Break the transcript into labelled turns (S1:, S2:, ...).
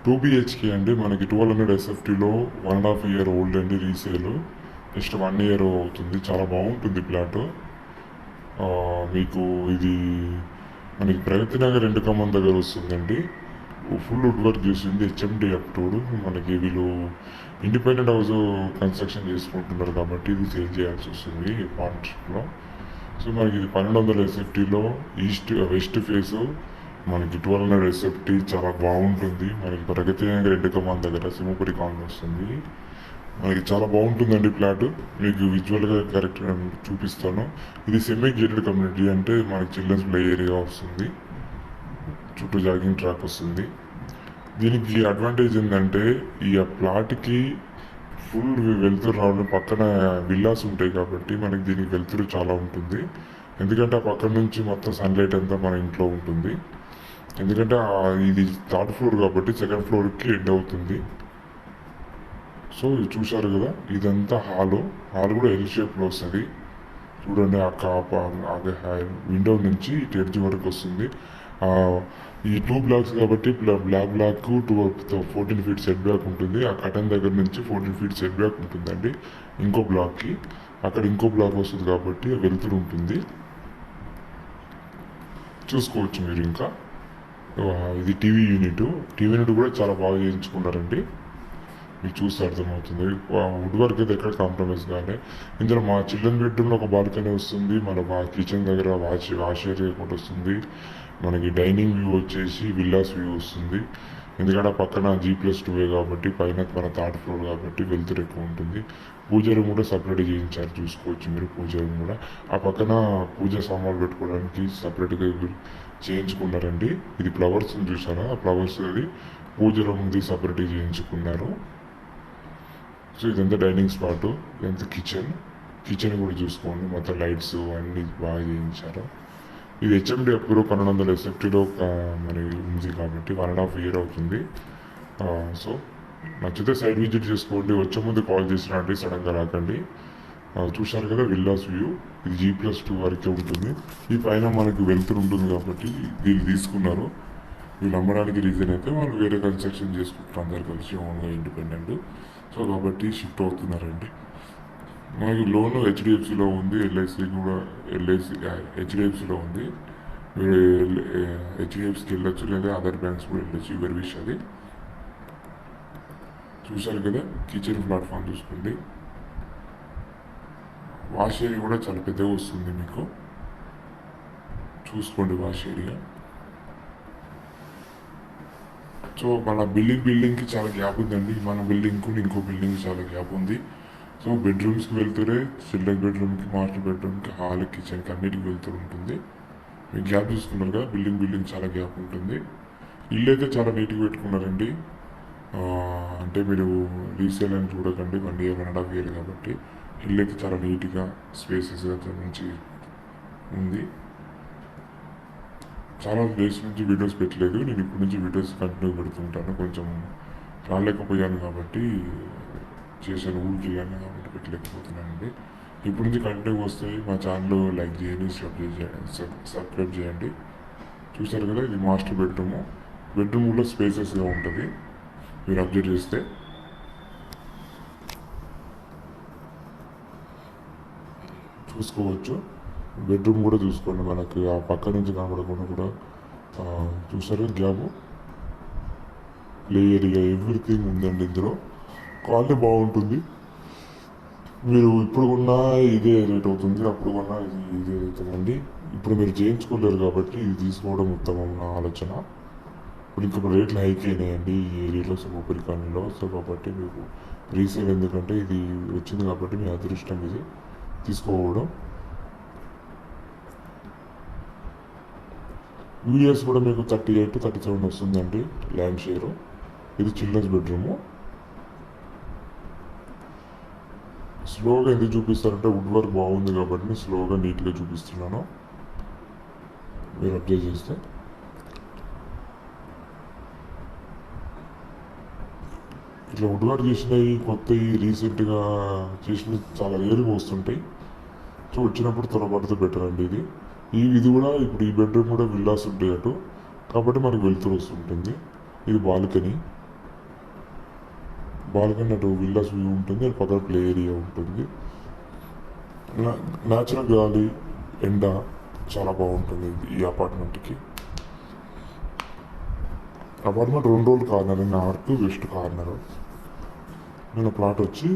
S1: 2 BHK అండి. మనకి 1200 SFTలో 1.5 year old అండి. రీసేల్ జస్ట్ 1 year అవుతుంది. చాలా బాగుంటుంది ప్లాట్. మీకు ఇది మనకి ప్రగతి నగర్ 2 కమ్మం దగ్గర వస్తుందండి. ఫుల్ వుడ్ వర్క్ చేసింది. HMD అప్టోడ్. మనకి వీళ్ళు ఇండిపెండెంట్ హౌస్ కన్స్ట్రక్షన్ చేసుకుంటున్నారు కాబట్టి ఇది సేల్ చేయాల్సి వస్తుంది పార్ట్నర్షిప్లో. సో మనకి ఇది 1200 SFTలో వెస్ట్ ఫేసు మనకి 1200 SFT చాలా బాగుంటుంది. మనకి ప్రగతి నగర్ 2 కమ్మం దగ్గర సింహపురి కాలనీ వస్తుంది. మనకి చాలా బాగుంటుందండి ప్లాట్. మీకు విజువల్గా కరెక్ట్గా చూపిస్తాను. ఇది సెమీ గేటెడ్ కమ్యూనిటీ, అంటే మనకి చిల్డ్రన్స్ ప్లే ఏరియా వస్తుంది, చుట్టూ జాగింగ్ ట్రాక్ వస్తుంది. దీనికి అడ్వాంటేజ్ ఏంటంటే ఈ ప్లాట్కి ఫుల్ వెలుతురు రావడం, పక్కన విల్లాస్ ఉంటాయి కాబట్టి మనకి దీనికి వెలుతురు చాలా ఉంటుంది. ఎందుకంటే ఆ పక్కన నుంచి మొత్తం సన్లైట్ అంతా మన ఇంట్లో ఉంటుంది. ఎందుకంటే ఇది 3rd floor కాబట్టి 2nd floorకి ఎండ్ అవుతుంది. సో ఇది చూశారు కదా, ఇదంతా హాల్ కూడా ఎల్ షేప్లో వస్తుంది. చూడండి, ఆ విండో నుంచి ఎడ్జ్ వరకు వస్తుంది. ఈ 2 blocks కాబట్టి బ్లాక్ 14 feet సెట్ బ్యాక్ ఉంటుంది. ఆ కటన్ దగ్గర నుంచి 14 feet సెట్ బ్యాక్ ఉంటుందండి ఇంకో బ్లాక్కి. అక్కడ ఇంకో బ్లాక్ వస్తుంది కాబట్టి వెలుతురు ఉంటుంది, చూసుకోవచ్చు మీరు. ఇంకా ఇది టీవీ యూనిట్ కూడా చాలా బాగా చేయించుకున్నారండి. మీకు చూస్తే అర్థమవుతుంది. వుడ్ వర్క్ అయితే ఎక్కడ కాంప్రమైజ్ కానీ. ఇందులో మా చిల్డ్రన్ బెడ్రూమ్లో ఒక బాల్కనీ వస్తుంది. మన కిచెన్ దగ్గర వాష్ ఏరియా కూడా వస్తుంది. మనకి డైనింగ్ వ్యూ వచ్చేసి విల్లాస్ వ్యూ వస్తుంది. ఎందుకంటే ఆ పక్కన G+2 కాబట్టి, పైన మన 3rd floor కాబట్టి వెలుతురు ఎక్కువ ఉంటుంది. పూజ రూమ్ కూడా సపరేట్ చేయించారు, చూసుకోవచ్చు మీరు. పూజ రూమ్ కూడా ఆ పక్కన పూజ సామాన్లు పెట్టుకోవడానికి సపరేట్గా చేయించుకున్నారండి. ఇది ఫ్లవర్స్ చూసారా, ఆ ఫ్లవర్స్ అది పూజ రూమ్ది సపరేట్గా చేయించుకున్నారు. సో ఇదంతా డైనింగ్ స్పాట్, ఇదంతా కిచెన్ కూడా చూసుకోండి. మొత్తం లైట్స్ అన్నీ బాగా చేయించారు. ఇది HMD అప్రూవ్ 1200 SFTలో మరి ఉంది కాబట్టి 1.5 year అవుతుంది. సో నచ్చితే సైడ్ విజిట్ చేసుకోండి. వచ్చే ముందు కాల్ చేసినట్టు సడన్గా రాకండి. చూశారు కదా విల్లాస్ వ్యూ. ఇది G+2 వరకే ఉంటుంది. ఈ పైన మనకి వెలుతురు ఉంటుంది కాబట్టి వీళ్ళు తీసుకున్నారు. వీళ్ళు అమ్మడానికి రీజన్ అయితే వాళ్ళు వేరే కన్స్ట్రక్షన్ చేసుకుంటారు అందరు కలిసి, ఓన్గా ఇండిపెండెంట్. సో కాబట్టి షిఫ్ట్ అవుతున్నారండి. మనకి లోన్ HDFCలో ఉంది, HDFCలో ఉంది. మీరు HDFCకి వెళ్ళొచ్చు, లేదా అదర్ బ్యాంక్స్ కూడా వెళ్ళొచ్చు. ఎవరి విషయం అది. చూశారు కదా, కిచెన్ ప్లాట్ఫామ్ చూసుకోండి. వాష్ ఏరియా కూడా చాలా పెద్దగా వస్తుంది మీకు, చూసుకోండి వాష్ ఏరియా. సో మన బిల్డింగ్కి చాలా గ్యాప్ ఉందండి. మన బిల్డింగ్కు ఇంకో బిల్డింగ్ చాలా గ్యాప్ ఉంది. సో బెడ్రూమ్స్కి వెళ్తురే, చిల్డ్రన్ బెడ్రూమ్కి, మాస్టర్ బెడ్రూమ్కి, హాల్, కిచెన్కి అన్నిటికి వెళ్తూ ఉంటుంది. మీకు గ్యాప్ చూసుకున్నారు కదా, బిల్డింగ్ చాలా గ్యాప్ ఉంటుంది. ఇల్లు అయితే చాలా నీట్గా పెట్టుకున్నారండి. అంటే మీరు రీసేల్ అని చూడకండి, 1 year 1.5 year కాబట్టి ఇల్లు అయితే చాలా నీట్గా స్పేసెస్గా మంచి ఉంది. చాలా డేస్ నుంచి వీడియోస్ పెట్టలేదు. నేను ఇప్పటి నుంచి వీడియోస్ కంటిన్యూ పెడుతుంటాను. కొంచెం రాలేకపోయాను కాబట్టి చేశాను, ఊరికి వెళ్ళాను కాబట్టి పెట్టలేకపోతున్నానండి. ఇప్పటి నుంచి కంటిన్యూ వస్తాయి. మా ఛానల్ లైక్ చేయండి, సబ్స్క్రైబ్ చేయండి. చూసారు కదా, ఇది మాస్టర్ బెడ్రూమ్ కూడా స్పేసెస్గా ఉంటుంది. మీరు అప్డేట్ చేస్తే చూసుకోవచ్చు. బెడ్రూమ్ కూడా చూసుకోండి. మనకి ఆ పక్క నుంచి కనబడకుండా కూడా చూసారు గ్యాప్, ప్లే ఏరియా, ఎవ్రీథింగ్ ఉందండి ఇందులో. క్వాలిటీ బాగుంటుంది. మీరు ఇప్పుడు కొన్నా ఇదే రేట్ అవుతుంది, అప్పుడు కొన్నా ఇదే అవుతుందండి. ఇప్పుడు మీరు చేయించుకోలేరు కాబట్టి ఇది తీసుకోవడం ఉత్తమం నా ఆలోచన. ఇప్పుడు ఇంకా రేట్లు హైక్ అయినాయండి ఈ ఏరియాలో, సింహపురి కాలనీలో. సో కాబట్టి మీకు రీసేల్ ఎందుకంటే ఇది వచ్చింది కాబట్టి మీ అదృష్టం ఇది తీసుకోవడం. యూఎస్ కూడా మీకు 38, 37 వస్తుందండి ల్యాండ్ షేరు. ఇది చిల్డ్రన్స్ బెడ్రూము. స్లోగా ఎందుకు చూపిస్తారంటే వుడ్ వర్క్ బాగుంది కాబట్టి స్లోగా నీట్గా చూపిస్తున్నాను. మీరు అప్డేట్ చేస్తే ఇట్లా వుడ్ వర్క్ చేసినవి, కొత్తవి, రీసెంట్గా చేసినవి చాలా రేరుగా వస్తుంటాయి. సో వచ్చినప్పుడు త్వరపడితే బెటర్ అండి. ఇది కూడా ఇప్పుడు ఈ బెడ్రూమ్ కూడా విల్లాస్ ఉంటాయి అటు, కాబట్టి మనకు వెలుతురు వస్తుంటుంది. ఇది బాల్కనీ. బాల్కనీ అటు విల్లాస్ వ్యూ ఉంటుంది, అటు పక్కన ప్లే ఏరియా ఉంటుంది. న్యాచురల్ గాలి, ఎండ చాలా బాగుంటుంది ఈ అపార్ట్మెంట్కి. అపార్ట్మెంట్ 2 రోజులు కార్నర్, నార్త్ వెస్ట్ కార్నర్. నేను ప్లాట్ వచ్చి